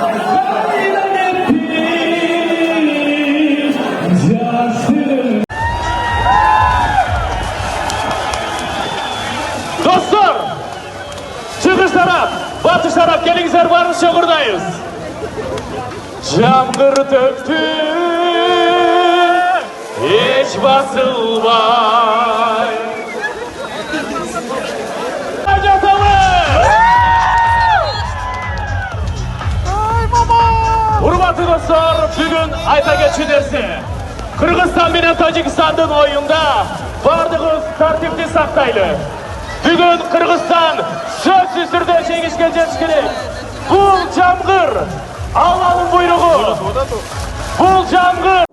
Dostlar, çıkış taraf, batış taraf, gelingizler varınca buradayız. Yağmur döktü, hiç basılmay. Hurmatlı dostlar, bugün ayta geçidersi. Kırgızistan bilen Tacikistan'ın oyunda bardığız tartipli saktaylı. Bugün Kırgızistan söz türde çekişke geçkili. Bul Camgır, Allah'ın buyruğu. Bul Camgır.